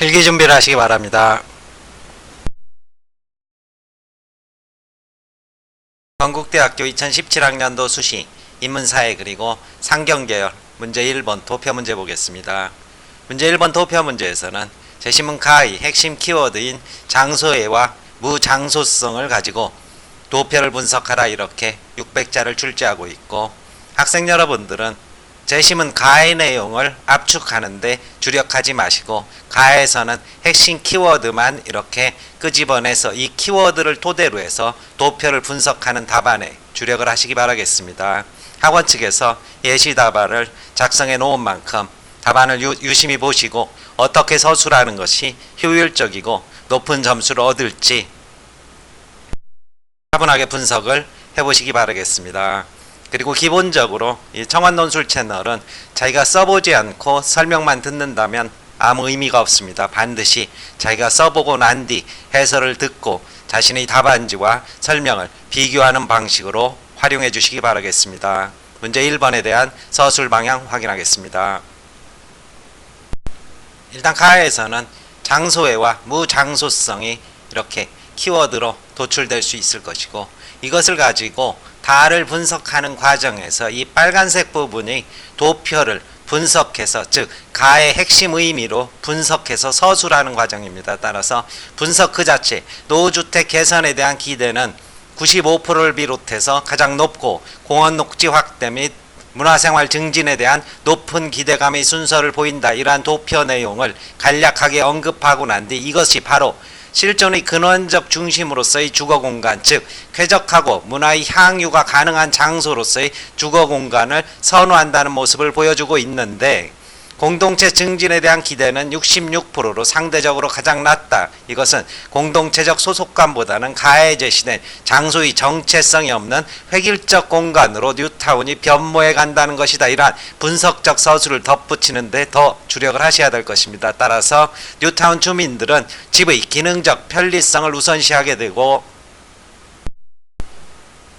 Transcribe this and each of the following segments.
필기 준비를 하시기 바랍니다. 건국대학교 2017학년도 수시, 인문사회 그리고 상경계열 문제 1번 도표 문제 보겠습니다. 문제 1번 도표 문제에서는 제시문 가의 핵심 키워드인 장소애와 무장소성을 가지고 도표를 분석하라 이렇게 600자를 출제하고 있고, 학생 여러분들은 제시문 가의 내용을 압축하는데 주력하지 마시고 가에서는 핵심 키워드만 이렇게 끄집어내서 이 키워드를 토대로 해서 도표를 분석하는 답안에 주력을 하시기 바라겠습니다. 학원 측에서 예시 답안을 작성해 놓은 만큼 답안을 유심히 보시고 어떻게 서술하는 것이 효율적이고 높은 점수를 얻을지 차분하게 분석을 해보시기 바라겠습니다. 그리고 기본적으로 이 청원논술 채널은 자기가 써보지 않고 설명만 듣는다면 아무 의미가 없습니다. 반드시 자기가 써보고 난 뒤 해설을 듣고 자신의 답안지와 설명을 비교하는 방식으로 활용해 주시기 바라겠습니다. 문제 1번에 대한 서술 방향 확인하겠습니다. 일단 가에서는 장소애와 무장소성이 이렇게 키워드로 도출될 수 있을 것이고, 이것을 가지고 다를 분석하는 과정에서 이 빨간색 부분이 도표를 분석해서, 즉 가의 핵심 의미로 분석해서 서술하는 과정입니다. 따라서 분석 그 자체, 노후주택 개선에 대한 기대는 95%를 비롯해서 가장 높고 공원 녹지 확대 및 문화생활 증진에 대한 높은 기대감의 순서를 보인다. 이러한 도표 내용을 간략하게 언급하고 난 뒤 이것이 바로 실존의 근원적 중심으로서의 주거공간, 즉 쾌적하고 문화의 향유가 가능한 장소로서의 주거공간을 선호한다는 모습을 보여주고 있는데, 공동체 증진에 대한 기대는 66%로 상대적으로 가장 낮다. 이것은 공동체적 소속감보다는 가에 제시된 장소의 정체성이 없는 획일적 공간으로 뉴타운이 변모해 간다는 것이다. 이러한 분석적 서술을 덧붙이는 데 더 주력을 하셔야 될 것입니다. 따라서 뉴타운 주민들은 집의 기능적 편리성을 우선시하게 되고,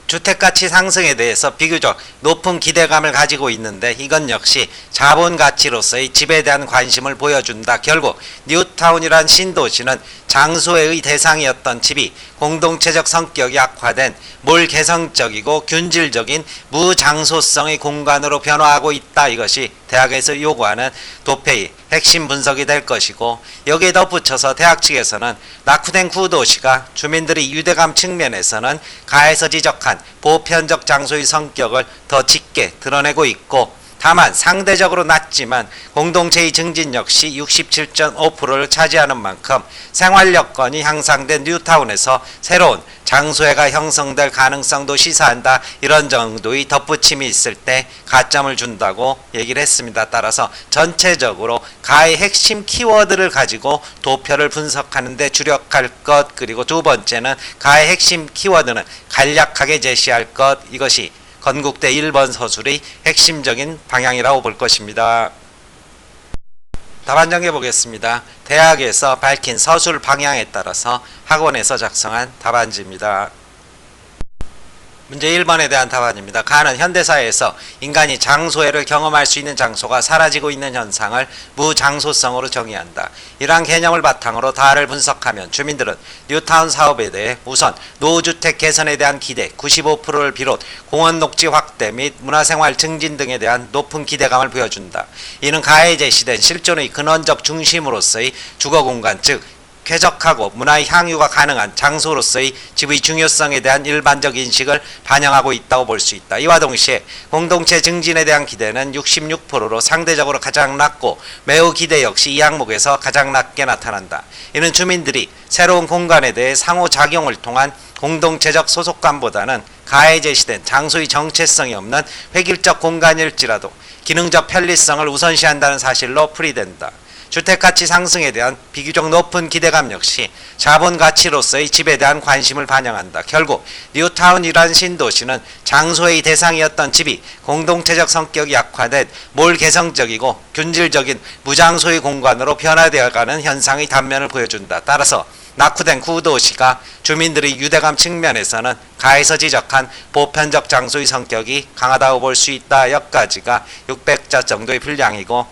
주택가치 상승에 대해서 비교적 높은 기대감을 가지고 있는데, 이건 역시 자본가치로서의 집에 대한 관심을 보여준다. 결국 뉴타운이란 신도시는 장소의 대상이었던 집이 공동체적 성격이 악화된 몰개성적이고 균질적인 무장소성의 공간으로 변화하고 있다. 이것이 대학에서 요구하는 도표의 핵심 분석이 될 것이고, 여기에 덧붙여서 대학 측에서는 낙후된 구도시가 주민들의 유대감 측면에서는 가에서 지적한 보편적 장소의 성격을 더 짙게 드러내고 있고, 다만 상대적으로 낮지만 공동체의 증진 역시 67.5%를 차지하는 만큼 생활 여건이 향상된 뉴타운에서 새로운 장소애가 형성될 가능성도 시사한다. 이런 정도의 덧붙임이 있을 때 가점을 준다고 얘기를 했습니다. 따라서 전체적으로 가의 핵심 키워드를 가지고 도표를 분석하는 데 주력할 것, 그리고 두 번째는 가의 핵심 키워드는 간략하게 제시할 것, 이것이 건국대 1번 서술의 핵심적인 방향이라고 볼 것입니다. 답안 정해 보겠습니다. 대학에서 밝힌 서술 방향에 따라서 학원에서 작성한 답안지입니다. 문제 1번에 대한 답안입니다. 가는 현대사회에서 인간이 장소애를 경험할 수 있는 장소가 사라지고 있는 현상을 무장소성으로 정의한다. 이러한 개념을 바탕으로 다를 분석하면 주민들은 뉴타운 사업에 대해 우선 노후주택 개선에 대한 기대 95%를 비롯 공원 녹지 확대 및 문화생활 증진 등에 대한 높은 기대감을 보여준다. 이는 가에 제시된 실존의 근원적 중심으로서의 주거공간, 즉 쾌적하고 문화의 향유가 가능한 장소로서의 집의 중요성에 대한 일반적 인식을 반영하고 있다고 볼 수 있다. 이와 동시에 공동체 증진에 대한 기대는 66%로 상대적으로 가장 낮고 매우 기대 역시 이 항목에서 가장 낮게 나타난다. 이는 주민들이 새로운 공간에 대해 상호작용을 통한 공동체적 소속감보다는 가에 제시된 장소의 정체성이 없는 획일적 공간일지라도 기능적 편리성을 우선시한다는 사실로 풀이된다. 주택가치 상승에 대한 비교적 높은 기대감 역시 자본가치로서의 집에 대한 관심을 반영한다. 결국 뉴타운이란 신도시는 장소의 대상이었던 집이 공동체적 성격이 약화된 몰개성적이고 균질적인 무장소의 공간으로 변화되어가는 현상의 단면을 보여준다. 따라서 낙후된 구도시가 주민들의 유대감 측면에서는 가에서 지적한 보편적 장소의 성격이 강하다고 볼 수 있다. 여기까지가 600자 정도의 분량이고,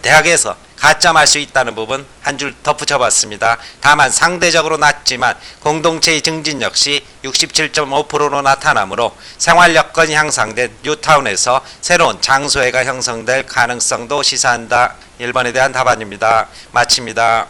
대학에서 가점할 수 있다는 부분 한 줄 덧붙여봤습니다. 다만 상대적으로 낮지만 공동체의 증진 역시 67.5%로 나타나므로 생활 여건이 향상된 뉴타운에서 새로운 장소회가 형성될 가능성도 시사한다. 1번에 대한 답안입니다. 마칩니다.